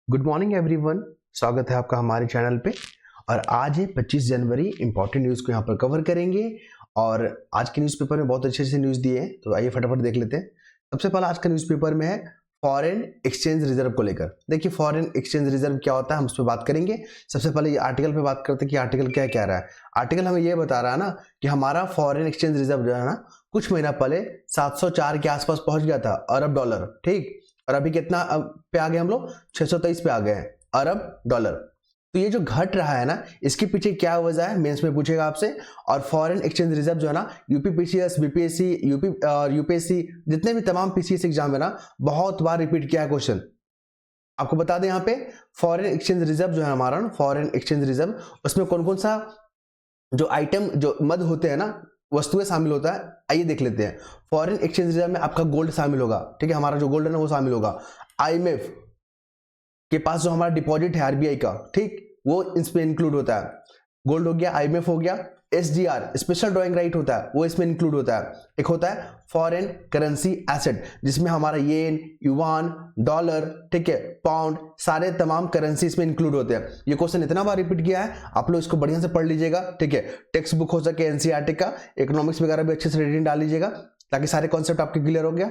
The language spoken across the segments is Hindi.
Good morning everyone. स्वागत है आपका हमारे चैनल पे। और आज है 25 जनवरी। इंपॉर्टेंट न्यूज़ को यहाँ पर कवर करेंगे और आज के न्यूज़पेपर में बहुत अच्छे अच्छे न्यूज़ दिए हैं, तो आइए फटाफट देख लेते हैं। सबसे पहला आज का न्यूज़पेपर में है फॉरेन एक्सचेंज रिजर्व को लेकर। देखिए फॉरेन एक्सचेंज रिजर्व क्या होता है, हम उस पर बात करेंगे। सबसे पहले ये आर्टिकल पे बात करते हैं कि आर्टिकल क्या कह रहा है। आर्टिकल हमें ये बता रहा है ना कि हमारा फॉरेन एक्सचेंज रिजर्व जो है ना कुछ महीना पहले 704 के आसपास पहुंच गया था अरब डॉलर, ठीक। और अभी कितना पे आ गए हम लोग, 623 पे आ गए हैं अरब डॉलर। तो ये जो घट रहा है ना, इसके पीछे क्या वजह है, मेंस में पूछेगा आपसे। और फॉरेन एक्सचेंज रिजर्व जो है ना, यूपीपीसीएस, बीपीएससी, यूपीएससी, जितने भी तमाम पीसीएस एग्जाम है ना, बहुत बार रिपीट किया है क्वेश्चन। आपको बता दें यहाँ पे फॉरेन एक्सचेंज रिजर्व जो है हमारा, फॉरेन एक्सचेंज रिजर्व, उसमें कौन कौन सा जो आइटम, जो मद होते हैं ना, वस्तुएं शामिल होता है। आइए देख लेते हैं। फॉरेन एक्सचेंज रिजर्व में आपका गोल्ड शामिल होगा, ठीक है, हमारा जो गोल्ड है ना वो शामिल होगा। आईएमएफ के पास जो हमारा डिपॉजिट है आरबीआई का, ठीक, वो इसमें इंक्लूड होता है। गोल्ड हो गया, आईएमएफ हो गया। एसडीआर स्पेशल ड्राइंग राइट होता है, वो इसमें इंक्लूड होता है। एक होता है फॉरेन करेंसी एसेट, जिसमें हमारा येन, युवान, डॉलर, ठीक है, पाउंड, सारे तमाम करेंसी इसमें इंक्लूड होते हैं। ये क्वेश्चन इतना बार रिपीट किया है, आप लोग इसको बढ़िया से पढ़ लीजिएगा, ठीक है। टेक्स्ट बुक हो सके एनसीईआरटी का, इकोनॉमिक्स वगैरह भी अच्छे से रीडिंग डाल लीजिएगा, ताकि सारे कॉन्सेप्ट आपके क्लियर हो गया।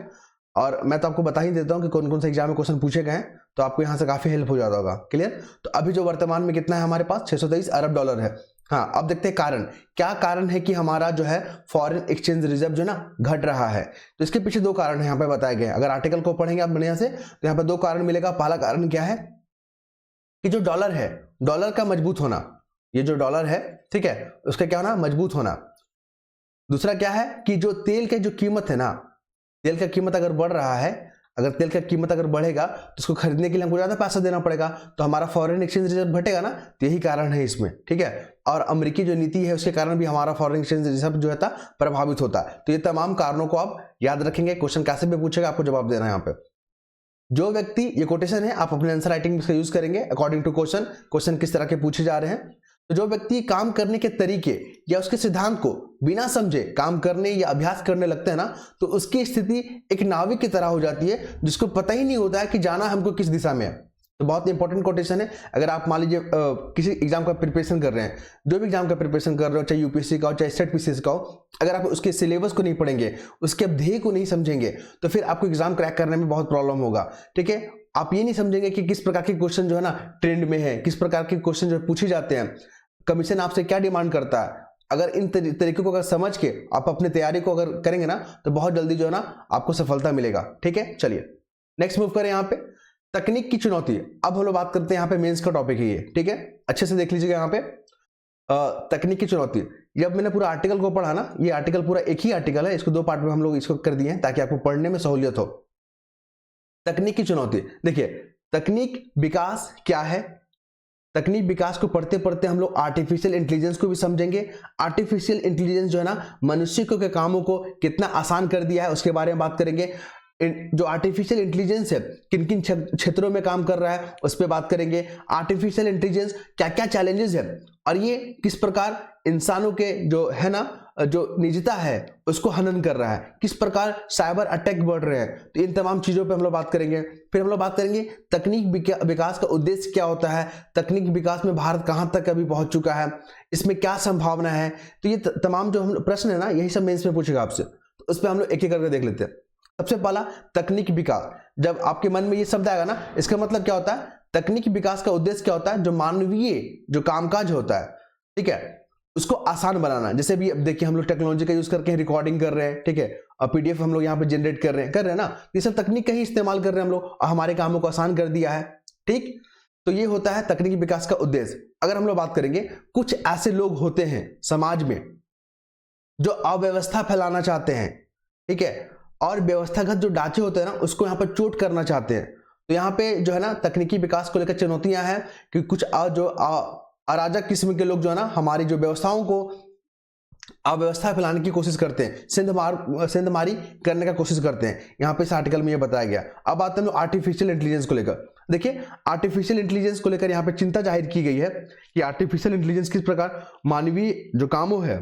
और मैं तो आपको बता ही देता हूं कि कौन कौन से एग्जाम में क्वेश्चन पूछे गए हैं, तो आपको यहां से काफी हेल्प हो जाता होगा। क्लियर। तो अभी जो वर्तमान में कितना है हमारे पास, 623 अरब डॉलर है। हाँ, अब देखते हैं कारण क्या कारण है कि हमारा जो है फॉरेन एक्सचेंज रिजर्व जो ना घट रहा है। तो इसके पीछे दो कारण है यहाँ पे बताए गए। अगर आर्टिकल को पढ़ेंगे आप बढ़िया से, तो यहाँ पे दो कारण मिलेगा। पहला कारण क्या है कि जो डॉलर है, डॉलर का मजबूत होना, ये जो डॉलर है, ठीक है, उसका क्या होना, मजबूत होना। दूसरा क्या है कि जो तेल की जो कीमत है ना, तेल का कीमत अगर बढ़ रहा है, अगर तेल का कीमत अगर बढ़ेगा तो उसको खरीदने के लिए हमको ज्यादा पैसा देना पड़ेगा, तो हमारा फॉरेन एक्सचेंज रिजर्व घटेगा ना। तो यही कारण है इसमें, ठीक है। और अमेरिकी जो नीति है उसके कारण भी हमारा फॉरेन एक्सचेंज रिजर्व जो है प्रभावित होता है। तो ये तमाम कारणों को आप याद रखेंगे, क्वेश्चन कैसे भी पूछेगा आपको जवाब देना है यहाँ पे। जो व्यक्ति, ये कोटेशन है, आप अपने आंसर राइटिंग में इसका यूज करेंगे अकॉर्डिंग टू क्वेश्चन, क्वेश्चन किस तरह के पूछे जा रहे हैं। तो जो व्यक्ति काम करने के तरीके या उसके सिद्धांत को बिना समझे काम करने या अभ्यास करने लगते हैं ना, तो उसकी स्थिति एक नाविक की तरह हो जाती है, जिसको पता ही नहीं होता है कि जाना हमको किस दिशा में है। तो बहुत इंपॉर्टेंट कोटेशन है। अगर आप मान लीजिए किसी एग्जाम का प्रिपरेशन कर रहे हैं, जो भी एग्जाम का प्रिपरेशन कर रहे हो, चाहे यूपीएससी का हो चाहे स्टेट पीसीएस का हो, अगर आप उसके सिलेबस को नहीं पढ़ेंगे, उसके ध्येय को नहीं समझेंगे, तो फिर आपको एग्जाम क्रैक करने में बहुत प्रॉब्लम होगा, ठीक है। आप ये नहीं समझेंगे कि किस प्रकार के क्वेश्चन जो है ना ट्रेंड में है, किस प्रकार के क्वेश्चन जो पूछे जाते हैं, कमीशन आपसे क्या डिमांड करता है। अगर इन तरीकों को अगर समझ के आप अपनी तैयारी को अगर करेंगे ना, तो बहुत जल्दी जो है ना आपको सफलता मिलेगा, ठीक है। चलिए नेक्स्ट मूव करें। यहाँ पे तकनीक की चुनौती। अब हम लोग बात करते हैं, यहाँ पे मेंस का टॉपिक है ये, ठीक है, अच्छे से देख लीजिएगा। यहाँ पे तकनीक की चुनौती, जब मैंने पूरा आर्टिकल को पढ़ा ना, ये आर्टिकल पूरा एक ही आर्टिकल है, इसको दो पार्ट में हम लोग इसको कर दिए हैं ताकि आपको पढ़ने में सहूलियत हो। तकनीक की चुनौती, देखिए तकनीक विकास क्या है। तकनीक विकास को पढ़ते पढ़ते हम लोग आर्टिफिशियल इंटेलिजेंस को भी समझेंगे। आर्टिफिशियल इंटेलिजेंस जो है ना मनुष्य के कामों को कितना आसान कर दिया है उसके बारे में बात करेंगे। जो आर्टिफिशियल इंटेलिजेंस है किन किन क्षेत्रों में काम कर रहा है उस पर बात करेंगे। आर्टिफिशियल इंटेलिजेंस क्या क्या चैलेंजेस है और ये किस प्रकार इंसानों के जो है ना जो निजता है उसको हनन कर रहा है, किस प्रकार साइबर अटैक बढ़ रहे हैं। तो इन तमाम चीजों पे हम लोग बात करेंगे। फिर हम लोग बात करेंगे तकनीक विकास का उद्देश्य क्या होता है, तकनीक विकास में भारत कहां तक अभी पहुंच चुका है, इसमें क्या संभावना है। तो ये तमाम जो हम प्रश्न है ना, यही सब मेंस में पूछेगा आपसे, तो उस पर हम लोग एक एक करके देख लेते हैं। सबसे पहला तकनीक विकास, जब आपके मन में ये शब्द आएगा ना, इसका मतलब क्या होता है, तकनीक विकास का उद्देश्य क्या होता है, जो मानवीय जो कामकाज होता है, ठीक है, उसको आसान बनाना। जैसे भी अब देखिए हम लोग टेक्नोलॉजी का यूज करके रिकॉर्डिंग कर रहे हैं, ठीक है, और पीडीएफ हम लोग यहाँ पे जनरेट कर रहे हैं ना, ये सब तकनीक का ही इस्तेमाल कर रहे हैं हम लोग और हमारे कामों को आसान कर दिया है, ठीक। तो ये होता है तकनीकी विकास का उद्देश्य। अगर हम लोग बात करेंगे, कुछ ऐसे लोग होते हैं समाज में जो अव्यवस्था फैलाना चाहते हैं, ठीक है, और व्यवस्थागत जो ढांचे होते हैं ना उसको यहाँ पर चोट करना चाहते हैं। तो यहाँ पे जो है ना तकनीकी विकास को लेकर चुनौतियां हैं कि कुछ जो अराजक किस्म के लोग जो है ना हमारी जो व्यवस्थाओं को अव्यवस्था फैलाने की कोशिश करते हैं, सेंधमारी करने का कोशिश करते हैं। यहाँ पे इस आर्टिकल में ये बताया गया। अब आते हैं हम आर्टिफिशियल इंटेलिजेंस को लेकर। देखिए आर्टिफिशियल इंटेलिजेंस को लेकर यहाँ पे चिंता जाहिर की गई है कि आर्टिफिशियल इंटेलिजेंस किस प्रकार मानवीय जो कामों है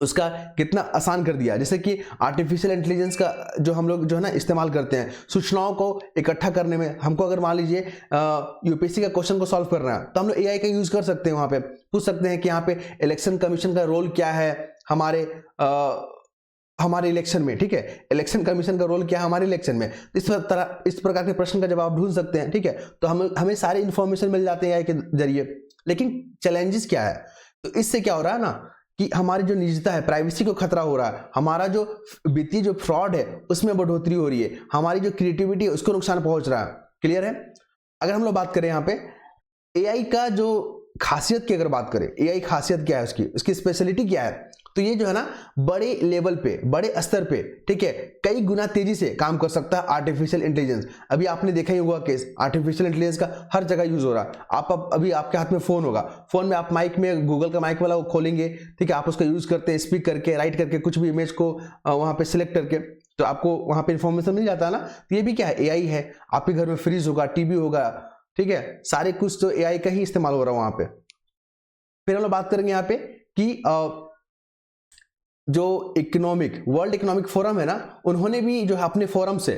उसका कितना आसान कर दिया। जैसे कि आर्टिफिशियल इंटेलिजेंस का जो हम लोग जो है ना इस्तेमाल करते हैं सूचनाओं को इकट्ठा करने में, हमको अगर मान लीजिए यूपीएससी का क्वेश्चन को सॉल्व करना है तो हम लोग एआई का यूज कर सकते हैं। वहां पे पूछ सकते हैं कि यहाँ पे इलेक्शन कमीशन का रोल क्या है हमारे इलेक्शन में, ठीक है, इलेक्शन कमीशन का रोल क्या है हमारे इलेक्शन में। इस प्रकार के प्रश्न का जवाब ढूंढ सकते हैं, ठीक है। तो हमें सारे इंफॉर्मेशन मिल जाते हैं एआई के जरिए। लेकिन चैलेंजेस क्या है, तो इससे क्या हो रहा है ना कि हमारी जो निजता है, प्राइवेसी को खतरा हो रहा है, हमारा जो वित्तीय जो फ्रॉड है उसमें बढ़ोतरी हो रही है, हमारी जो क्रिएटिविटी है उसको नुकसान पहुंच रहा है। क्लियर है। अगर हम लोग बात करें यहाँ पे एआई का जो खासियत की अगर बात करें, एआई खासियत क्या है, उसकी स्पेशलिटी क्या है, तो ये जो है ना बड़े लेवल पे, बड़े स्तर पे, ठीक है, कई गुना तेजी से काम कर सकता है आर्टिफिशियल इंटेलिजेंस। अभी आपने देखा ही होगा केस, आर्टिफिशियल इंटेलिजेंस का हर जगह यूज हो रहा है। आप अभी आपके हाथ में फोन होगा, फोन में आप माइक में गूगल का माइक वाला वो खोलेंगे, ठीक है, आप उसका यूज करते हैं, स्पीक करके, राइट करके, कुछ भी इमेज को वहां पे सिलेक्ट करके, तो आपको वहां पे इंफॉर्मेशन मिल जाता है ना। तो ये भी क्या है, एआई है। आपके घर में फ्रिज होगा, टीवी होगा, ठीक है, सारे कुछ तो एआई का ही इस्तेमाल हो रहा है वहां पे। फिर हम लोग बात करेंगे यहाँ पे कि जो वर्ल्ड इकोनॉमिक फोरम है ना, उन्होंने भी जो है अपने फोरम से,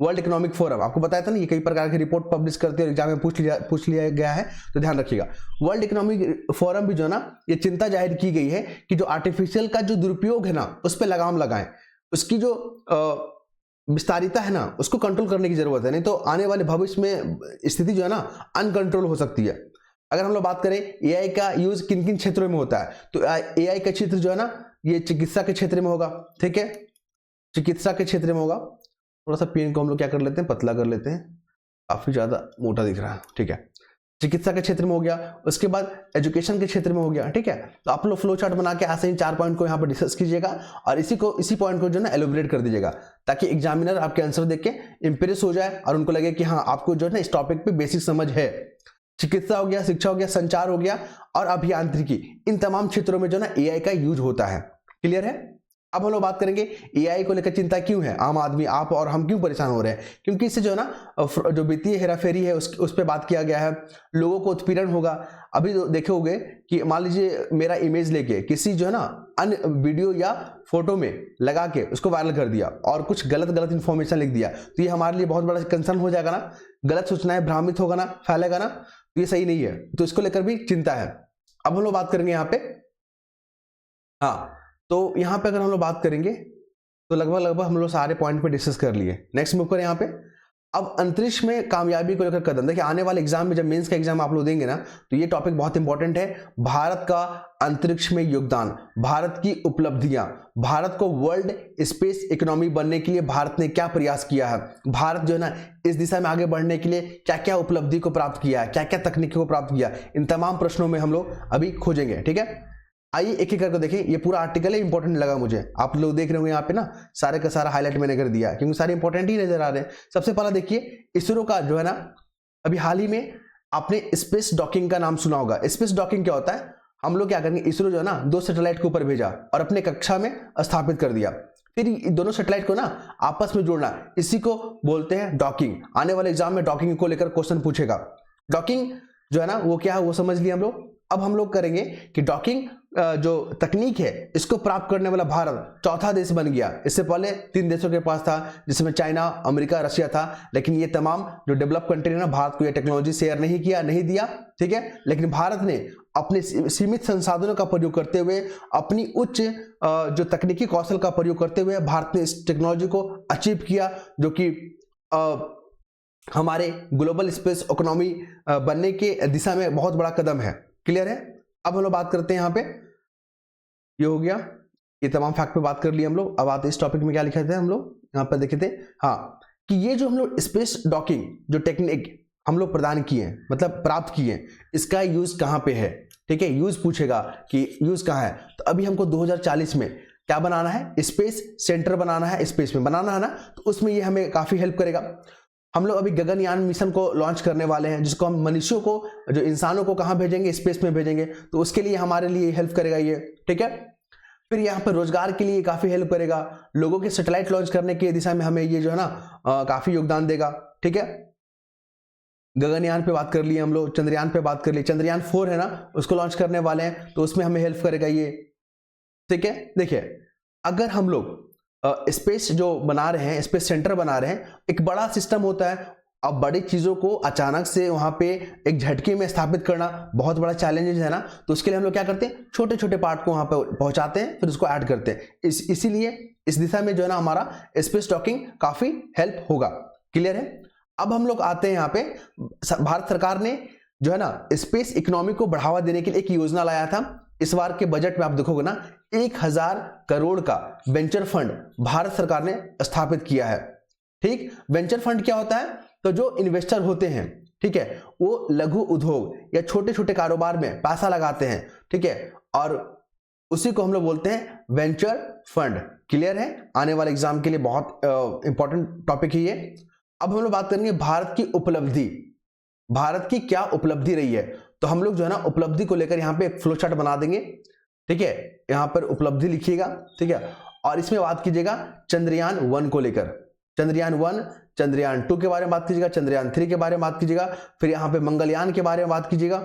वर्ल्ड इकोनॉमिक फोरम आपको बताया था ना, ये कई प्रकार की रिपोर्ट पब्लिश करते हैं, एग्जाम में पूछ लिया गया है, तो ध्यान रखिएगा। वर्ल्ड इकोनॉमिक फोरम भी जो है ना, ये चिंता जाहिर की गई है कि जो आर्टिफिशियल का जो दुरुपयोग है ना उस पर लगाम लगाएं, उसकी जो विस्तारिता है ना उसको कंट्रोल करने की जरूरत है, नहीं तो आने वाले भविष्य में स्थिति जो है ना अनकंट्रोल हो सकती है। अगर हम लोग बात करें एआई का यूज किन किन क्षेत्रों में होता है, तो एआई का क्षेत्र जो है ना ये चिकित्सा के क्षेत्र में होगा, ठीक है, चिकित्सा के क्षेत्र में होगा। थोड़ा सा पेन को हम लोग क्या कर लेते हैं, पतला कर लेते हैं, काफी ज्यादा मोटा दिख रहा है, ठीक है, चिकित्सा के क्षेत्र में हो गया। उसके बाद एजुकेशन के क्षेत्र में हो गया, ठीक है। तो आप लोग फ्लो चार्ट बना के ऐसे ही 4 पॉइंट को यहाँ पर डिस्कस कीजिएगा और इसी पॉइंट को जो है ना एलोबरेट कर दीजिएगा, ताकि एग्जामिनर आपके आंसर देख के इंप्रेस हो जाए और उनको लगे कि हाँ आपको जो है ना इस टॉपिक पे बेसिक समझ है। चिकित्सा हो गया, शिक्षा हो गया, संचार हो गया और अभियांत्रिकी, इन तमाम क्षेत्रों में जो ना एआई का यूज होता है। क्लियर है। अब हम लोग बात करेंगे एआई को लेकर चिंता क्यों है, आम आदमी आप और हम क्यों परेशान हो रहे हैं, क्योंकि इससे जो है ना जो वित्तीय हेराफेरी है उस पर बात किया गया है, लोगों को उत्पीड़न होगा। अभी तो देखे होंगे कि मान लीजिए मेरा इमेज लेके किसी जो है ना अन्य वीडियो या फोटो में लगा के उसको वायरल कर दिया और कुछ गलत इंफॉर्मेशन लिख दिया, तो ये हमारे लिए बहुत बड़ा कंसर्न हो जाएगा ना, गलत सूचनाएं भ्रामित होगा ना, फैलेगा ना, तो ये सही नहीं है, तो इसको लेकर भी चिंता है। अब हम लोग बात करेंगे यहाँ पे, हाँ, तो यहाँ पे अगर हम लोग बात करेंगे तो लगभग हम लोग सारे पॉइंट पे डिस्कस कर लिए। नेक्स्ट मूव करें यहाँ पे। अब अंतरिक्ष में कामयाबी को लेकर कदम, देखिए आने वाले एग्जाम में जब मेंस का एग्जाम आप लोग देंगे ना, तो ये टॉपिक बहुत इंपॉर्टेंट है। भारत का अंतरिक्ष में योगदान, भारत की उपलब्धियां, भारत को वर्ल्ड स्पेस इकोनॉमी बनने के लिए भारत ने क्या प्रयास किया है, भारत जो है ना इस दिशा में आगे बढ़ने के लिए क्या क्या उपलब्धि को प्राप्त किया है, क्या क्या तकनीकों को प्राप्त किया, इन तमाम प्रश्नों में हम लोग अभी खोजेंगे, ठीक है। आइए एक एक करके देखें। ये पूरा आर्टिकल है, इंपॉर्टेंट लगा मुझे, आप लोग देख रहे होंगे यहाँ पे ना सारे का सारा हाईलाइट मैंने कर दिया क्योंकि सारे इंपॉर्टेंट ही नजर आ रहे हैं। सबसे पहला देखिए इसरो का जो है ना, अभी हाल ही में आपने स्पेस डॉकिंग का नाम सुना होगा। स्पेस डॉकिंग क्या होता है, हम लोग क्या करेंगे, इसरो जो है ना 2 सैटेलाइट के ऊपर भेजा और अपने कक्षा में स्थापित कर दिया, फिर दोनों सैटेलाइट को ना आपस में जोड़ना, इसी को बोलते हैं डॉकिंग। आने वाले एग्जाम में डॉकिंग को लेकर क्वेश्चन पूछेगा। डॉकिंग जो है ना वो क्या है वो समझ लिया हम लोग। अब हम लोग करेंगे कि डॉकिंग जो तकनीक है इसको प्राप्त करने वाला भारत चौथा देश बन गया। इससे पहले 3 देशों के पास था, जिसमें चाइना, अमेरिका, रशिया था, लेकिन ये तमाम जो डेवलप कंट्री है ना भारत को ये टेक्नोलॉजी शेयर नहीं दिया, ठीक है। लेकिन भारत ने अपने सीमित संसाधनों का प्रयोग करते हुए, अपनी उच्च जो तकनीकी कौशल का प्रयोग करते हुए भारत ने इस टेक्नोलॉजी को अचीव किया, जो कि हमारे ग्लोबल स्पेस इकोनॉमी बनने के दिशा में बहुत बड़ा कदम है। क्लियर है। अब हम लोग बात करते हैं यहाँ पे, ये हो गया, ये तमाम फैक्ट पे बात कर लिए हम लोग। अब आते इस टॉपिक में क्या लिखे थे हम लोग यहाँ पर देखे थे, हाँ, कि ये जो हम लोग स्पेस डॉकिंग जो टेक्निक हम लोग प्रदान किए हैं, मतलब प्राप्त किए हैं, इसका यूज कहाँ पे है, ठीक है। यूज पूछेगा कि यूज कहाँ है, तो अभी हमको 2040 में क्या बनाना है, स्पेस सेंटर बनाना है, स्पेस में बनाना है ना, तो उसमें ये हमें काफी हेल्प करेगा। हम लोग अभी गगनयान मिशन को लॉन्च करने वाले हैं, जिसको हम मनुष्यों को, जो इंसानों को कहां भेजेंगे, स्पेस में भेजेंगे, तो उसके लिए हमारे लिए हेल्प करेगा ये, ठीक है। फिर यहाँ पर रोजगार के लिए काफी हेल्प करेगा, लोगों के सैटेलाइट लॉन्च करने की दिशा में हमें ये जो है ना काफी योगदान देगा, ठीक है। गगनयान पे बात कर लिए हम लोग, चंद्रयान पे बात कर लिए, चंद्रयान 4 है ना उसको लॉन्च करने वाले हैं, तो उसमें हमें हेल्प करेगा ये। ठीक है, देखिए अगर हम लोग स्पेस जो बना रहे हैं, स्पेस सेंटर बना रहे हैं, एक बड़ा सिस्टम होता है। अब बड़ी चीजों को अचानक से वहां पे एक झटके में स्थापित करना बहुत बड़ा चैलेंज है ना। तो उसके लिए हम लोग क्या करते हैं, छोटे छोटे पार्ट को वहां पे पहुंचाते हैं, फिर उसको ऐड करते हैं। इसीलिए इस दिशा में जो है ना हमारा स्पेस डॉकिंग काफी हेल्प होगा। क्लियर है। अब हम लोग आते हैं यहाँ पे, भारत सरकार ने जो है ना स्पेस इकोनॉमी को बढ़ावा देने के लिए एक योजना लाया था। इस बार के बजट में आप देखोगे ना 1000 करोड़ का वेंचर फंड भारत सरकार ने स्थापित किया है। ठीक, वेंचर फंड क्या होता है, तो जो इन्वेस्टर होते हैं, ठीक है, वो लघु उद्योग या छोटे छोटे कारोबार में पैसा लगाते हैं, ठीक है, और उसी को हम लोग बोलते हैं वेंचर फंड। क्लियर है, आने वाले एग्जाम के लिए बहुत इंपॉर्टेंट टॉपिक है ये। अब हम लोग बात करेंगे भारत की उपलब्धि, भारत की क्या उपलब्धि रही है। तो हम लोग जो है ना उपलब्धि को लेकर यहाँ पे एक फ्लो चार्ट बना देंगे। ठीक है, यहाँ पर उपलब्धि लिखिएगा, ठीक है, और इसमें बात कीजिएगा चंद्रयान 1 को लेकर, चंद्रयान 1, चंद्रयान 2 के बारे में बात कीजिएगा, चंद्रयान 3 के बारे में बात कीजिएगा, फिर यहाँ पे मंगलयान के बारे में बात कीजिएगा।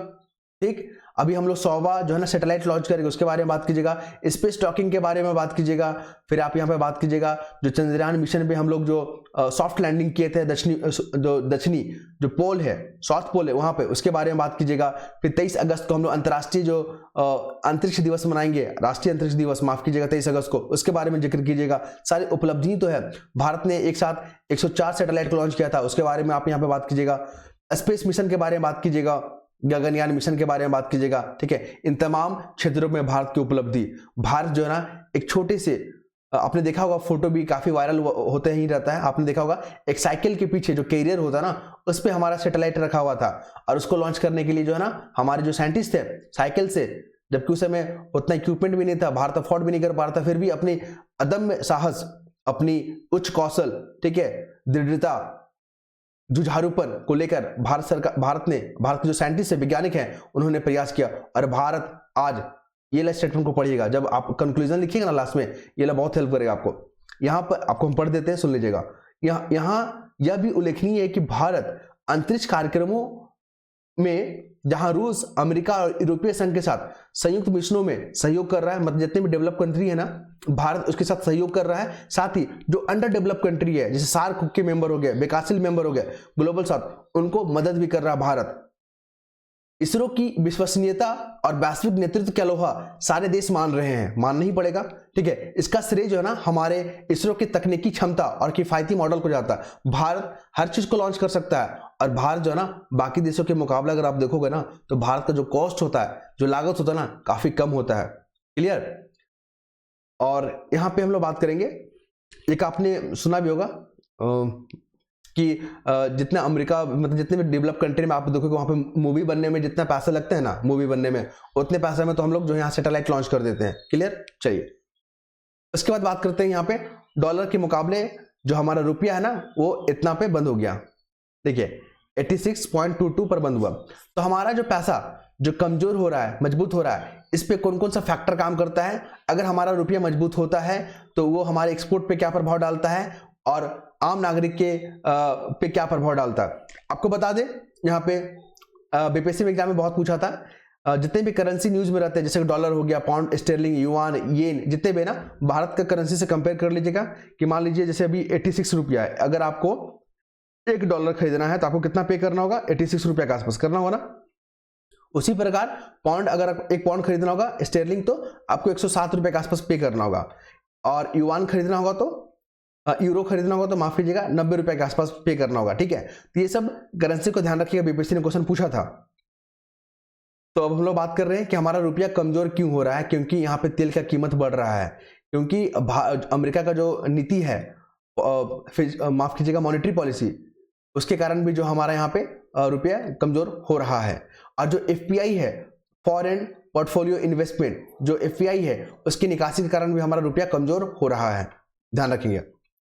ठीक, अभी हम लोग 100वां जो है ना सैटेलाइट लॉन्च करेंगे, उसके बारे में बात कीजिएगा, स्पेस डॉकिंग के बारे में बात कीजिएगा, फिर आप यहाँ पे बात कीजिएगा जो चंद्रयान मिशन पे हम लोग जो सॉफ्ट लैंडिंग किए थे, दक्षिणी जो पोल है, साउथ पोल है वहां पे, उसके बारे में बात कीजिएगा। फिर 23 अगस्त को हम लोग अंतर्राष्ट्रीय जो अंतरिक्ष दिवस मनाएंगे, राष्ट्रीय अंतरिक्ष दिवस, माफ कीजिएगा 23 अगस्त को, उसके बारे में जिक्र कीजिएगा। सारी उपलब्धि तो है, भारत ने एक साथ 104 सैटेलाइट को लॉन्च किया था, उसके बारे में आप यहाँ पे बात कीजिएगा। स्पेस मिशन के बारे में बात कीजिएगा, गगनयान मिशन के बारे में बात कीजिएगा। ठीक है, इन तमाम क्षेत्रों में भारत की उपलब्धि। भारत जो है ना एक छोटे से, आपने देखा होगा फोटो भी काफी वायरल होते ही रहता है, आपने देखा होगा एक साइकिल के पीछे जो कैरियर होता है ना, उस पे हमारा सैटेलाइट रखा हुआ था, और उसको लॉन्च करने के लिए जो है ना हमारे जो साइंटिस्ट थे साइकिल से, जबकि उस समय उतना इक्विपमेंट भी नहीं था, भारत अफोर्ड भी नहीं कर पा रहा था, फिर भी अपनी अदम्य साहस, अपनी उच्च कौशल, ठीक है, दृढ़ता, जुझारूपन को लेकर भारत के जो साइंटिस्ट है, वैज्ञानिक हैं, उन्होंने प्रयास किया। और भारत आज, ये स्टेटमेंट को पढ़िएगा, जब आप कंक्लूजन लिखिएगा ना लास्ट में, ये बहुत हेल्प करेगा आपको। यहां पर आपको हम पढ़ देते हैं, सुन लीजिएगा। यहाँ यह भी उल्लेखनीय है कि भारत अंतरिक्ष कार्यक्रमों में, जहां रूस, अमेरिका और यूरोपीय संघ के साथ संयुक्त मिशनों में सहयोग कर रहा है, मतलब जितने भी डेवलप कंट्री है ना, भारत उसके साथ सहयोग कर रहा है। साथ ही जो अंडर डेवलप कंट्री है, जैसे सार्क के मेंबर हो गए, विकासशील मेंबर हो गए, ग्लोबल साउथ, उनको मदद भी कर रहा है भारत। इसरो की विश्वसनीयता और वैश्विक नेतृत्व का लोहा सारे देश मान रहे हैं, मानना ही पड़ेगा। ठीक है, इसका श्रेय जो है ना हमारे इसरो की तकनीकी क्षमता और किफायती मॉडल को जाता है। भारत हर चीज को लॉन्च कर सकता है, और भारत जो है ना बाकी देशों के मुकाबले अगर आप देखोगे ना, तो भारत का जो कॉस्ट होता है, जो लागत होता है ना, काफी कम होता है। क्लियर। और यहां पे हम लोग बात करेंगे, एक आपने सुना भी होगा कि जितना अमेरिका, मतलब जितने भी डेवलप कंट्री में आप देखोगे, वहां पे मूवी बनने में जितना पैसा लगता है ना, मूवी बनने में, उतने पैसे में तो हम लोग जो यहाँ सैटेलाइट लॉन्च कर देते हैं। क्लियर। चलिए, उसके बाद बात करते हैं यहाँ पे डॉलर के मुकाबले जो हमारा रुपया है ना, वो इतना पे बंद हो गया। देखिए 86.22 पर बंद हुआ। तो हमारा जो पैसा जो कमजोर हो रहा है, मजबूत हो रहा है, इस पे कौन कौन सा फैक्टर काम करता है। अगर हमारा रुपया मजबूत होता है तो वो हमारे एक्सपोर्ट पे क्या प्रभाव डालता है, और आम नागरिक के पे क्या प्रभाव डालता है। आपको बता दें, यहाँ पे बीपीएससी एग्जाम में बहुत पूछा था, जितने भी करेंसी न्यूज में रहते हैं, जैसे डॉलर हो गया, पाउंड स्टेरलिंग, युआन, येन, जितने भी ना, भारत का करेंसी से कंपेयर कर लीजिएगा कि मान लीजिए जैसे अभी 86 रुपया है, अगर आपको $1 खरीदना है तो आपको कितना पे करना होगा, 86 रुपया के आसपास करना होगा ना। उसी प्रकार पाउंड, अगर एक पाउंड खरीदना होगा स्टेरलिंग, तो आपको 107 रुपये के आसपास पे करना होगा, और युआन खरीदना होगा तो, यूरो खरीदना होगा तो माफ कीजिएगा 90 रुपये के आसपास पे करना होगा। ठीक है, तो ये सब करेंसी को ध्यान रखिएगा, बीपीएससी ने क्वेश्चन पूछा था। तो अब हम लोग बात कर रहे हैं कि हमारा रुपया कमजोर क्यों हो रहा है, क्योंकि यहाँ पे तेल का कीमत बढ़ रहा है, क्योंकि अमेरिका का जो नीति है, माफ कीजिएगा मॉनेटरी पॉलिसी, उसके कारण भी जो हमारा यहाँ पे रुपया कमजोर हो रहा है। और जो एफपीआई है, फॉरेन पोर्टफोलियो इन्वेस्टमेंट, जो एफपीआई है, उसकी निकासी के कारण भी हमारा रुपया कमजोर हो रहा है, ध्यान रखेंगे।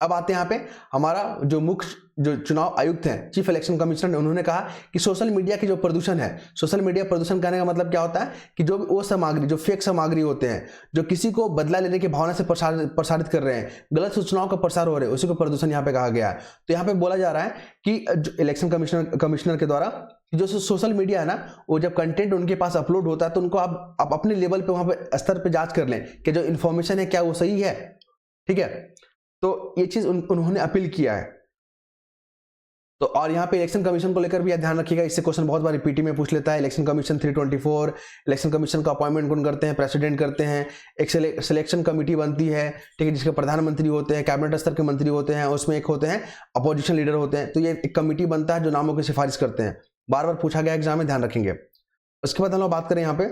अब आते हैं यहाँ पे हमारा जो मुख्य जो चुनाव आयुक्त हैं, चीफ इलेक्शन कमिश्नर, उन्होंने कहा कि सोशल मीडिया की जो प्रदूषण है, सोशल मीडिया प्रदूषण कहने का मतलब क्या होता है कि जो वो सामग्री, जो फेक सामग्री होते हैं, जो किसी को बदला लेने की भावना से प्रसारित कर रहे हैं, गलत सूचनाओं का प्रसार हो रहे हैं, उसी को प्रदूषण यहाँ पे कहा गया है। तो यहाँ पे बोला जा रहा है कि जो इलेक्शन कमिश्नर के द्वारा कि जो सोशल मीडिया है ना, वो जब कंटेंट उनके पास अपलोड होता है तो उनको आप अपने लेवल पे वहां पे स्तर पे जांच कर लें कि जो इन्फॉर्मेशन है क्या वो सही है, ठीक है। तो ये चीज उन्होंने अपील किया है। तो और यहाँ पे इलेक्शन कमीशन को लेकर भी ध्यान रखिएगा, इससे क्वेश्चन बहुत बार पीटी में पूछ लेता है। इलेक्शन कमीशन 324, इलेक्शन कमीशन का अपॉइंटमेंट कौन करते हैं? प्रेसिडेंट करते हैं। एक सिलेक्शन कमेटी बनती है, ठीक है, जिसके प्रधानमंत्री होते हैं, कैबिनेट स्तर के मंत्री होते हैं, उसमें एक होते हैं अपोजिशन लीडर होते हैं। तो ये एक कमेटी बनता है जो नामों की सिफारिश करते हैं। बार बार पूछा गया एग्जाम में, ध्यान रखेंगे। उसके बाद हम लोग बात करें यहाँ पे,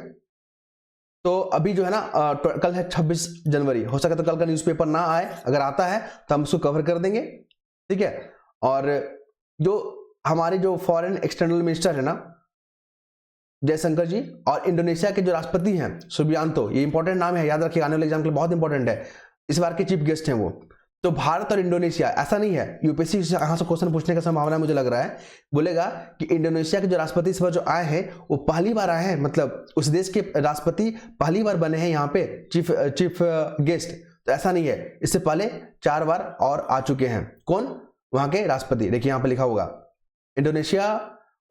तो अभी जो है ना कल है 26 जनवरी, हो सके तो कल का न्यूज़पेपर ना आए, अगर आता है तो हम उसको कवर कर देंगे, ठीक है। और जो हमारे जो फॉरेन एक्सटर्नल मिनिस्टर है ना जयशंकर जी, और इंडोनेशिया के जो राष्ट्रपति हैं सुबियांतो, ये इंपॉर्टेंट नाम है, याद रखिए, आने वाले एग्जाम के लिए बहुत इंपॉर्टेंट है। इस बार के चीफ गेस्ट हैं वो। तो भारत और इंडोनेशिया, ऐसा नहीं है, यूपीएससी से यहाँ से क्वेश्चन पूछने का संभावना मुझे लग रहा है, बोलेगा कि इंडोनेशिया के जो राष्ट्रपति इस बार जो आए हैं वो पहली बार आए हैं, मतलब उस देश के राष्ट्रपति पहली बार बने हैं यहाँ पे चीफ गेस्ट। तो ऐसा नहीं है, इससे पहले 4 बार और आ चुके हैं। कौन? वहां के राष्ट्रपति। देखिए यहाँ पे लिखा होगा, इंडोनेशिया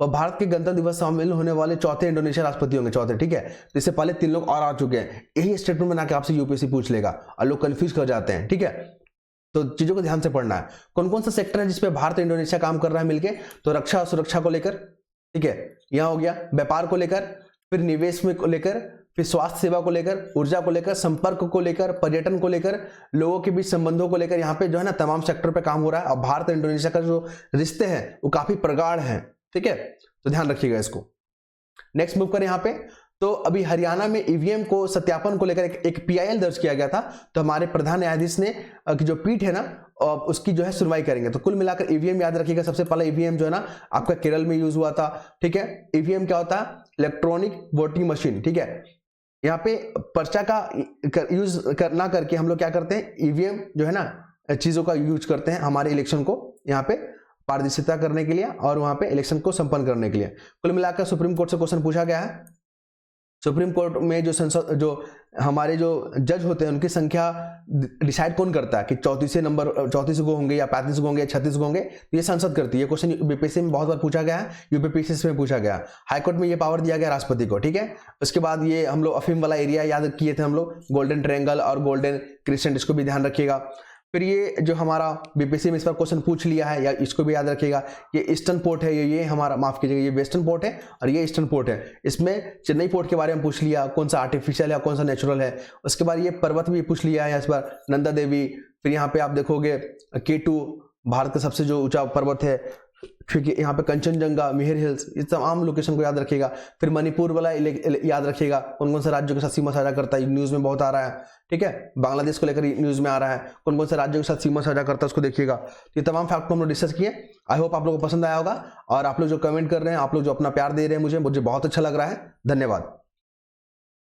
व भारत के गणतंत्र दिवस शामिल होने वाले चौथे इंडोनेशिया राष्ट्रपति होंगे, चौथे, ठीक है। तो इससे पहले 3 लोग और आ चुके हैं। यही स्टेटमेंट बना के आपसे यूपीएससी पूछ लेगा और लोग कंफ्यूज कर जाते हैं, ठीक है। तो चीजों को ध्यान से पढ़ना है। कौन कौन सा सेक्टर है जिसपे भारत और इंडोनेशिया काम कर रहा है मिलके? तो रक्षा और सुरक्षा को लेकर, ठीक है, यहाँ हो गया, व्यापार को लेकर, फिर निवेश में को लेकर, फिर स्वास्थ्य सेवा को लेकर, ऊर्जा को लेकर, संपर्क को लेकर, पर्यटन को लेकर, लोगों के बीच संबंधों को लेकर, यहाँ पे जो है ना तमाम सेक्टर पे काम हो रहा है। और भारत और इंडोनेशिया का जो रिश्ते हैं वो काफी प्रगाढ़ हैं, ठीक है। तो ध्यान रखिएगा इसको। नेक्स्ट मूव करें यहाँ पे, तो अभी हरियाणा में ईवीएम को सत्यापन को लेकर एक पीआईएल दर्ज किया गया था। तो हमारे प्रधान न्यायाधीश ने की जो पीठ है ना उसकी जो है सुनवाई करेंगे। तो कुल मिलाकर ईवीएम याद रखिएगा, सबसे पहला ईवीएम जो है ना आपका केरल में यूज हुआ था, ठीक है। ईवीएम क्या होता है? इलेक्ट्रॉनिक वोटिंग मशीन, ठीक है। यहाँ पे पर्चा का यूज ना करके हम लोग क्या करते हैं, ईवीएम जो है ना चीजों का यूज करते हैं हमारे इलेक्शन को यहाँ पे पारदर्शिता करने के लिए और वहां पे इलेक्शन को संपन्न करने के लिए। कुल मिलाकर सुप्रीम कोर्ट से क्वेश्चन पूछा गया है। सुप्रीम कोर्ट में जो संसद जो हमारे जो जज होते हैं उनकी संख्या डिसाइड कौन करता है कि 34 गो होंगे या 35 गो होंगे या 36 गो होंगे? तो ये संसद करती है। क्वेश्चन बीपीएससी में बहुत बार पूछा गया है, यूपीपीसीएस में पूछा गया। हाईकोर्ट में ये पावर दिया गया राष्ट्रपति को, ठीक है। उसके बाद ये हम लोग अफीम वाला एरिया याद किए थे हम लोग, गोल्डन ट्रायंगल और गोल्डन क्रिसेंट, इसको भी ध्यान रखिएगा। फिर ये जो हमारा बीपीएससी में इस पर क्वेश्चन पूछ लिया है, या इसको भी याद रखिएगा, ये ईस्टर्न पोर्ट है, ये हमारा, माफ कीजिएगा, ये वेस्टर्न पोर्ट है और ये ईस्टर्न पोर्ट है। इसमें चेन्नई पोर्ट के बारे में पूछ लिया, कौन सा आर्टिफिशियल है कौन सा नेचुरल है। उसके बाद ये पर्वत भी पूछ लिया है इस बार, नंदा देवी। फिर यहाँ पे आप देखोगे K2 भारत का सबसे जो ऊंचा पर्वत है, क्योंकि यहाँ पे कंचनजंगा, मिहिर हिल्स, ये तमाम लोकेशन को याद रखिएगा। फिर मणिपुर वाला याद रखिएगा, कौन कौन से राज्यों के साथ सीमा साझा करता है, न्यूज में बहुत आ रहा है, ठीक है। बांग्लादेश को लेकर न्यूज में आ रहा है, कौन कौन से राज्यों के साथ सीमा साझा करता है उसको देखिएगा। ये तमाम फैक्ट को हम लोग डिस्कस किए। आई होप आप लोगों को पसंद आया होगा, और आप लोग जो कमेंट कर रहे हैं, आप लोग जो अपना प्यार दे रहे हैं मुझे बहुत अच्छा लग रहा है। धन्यवाद।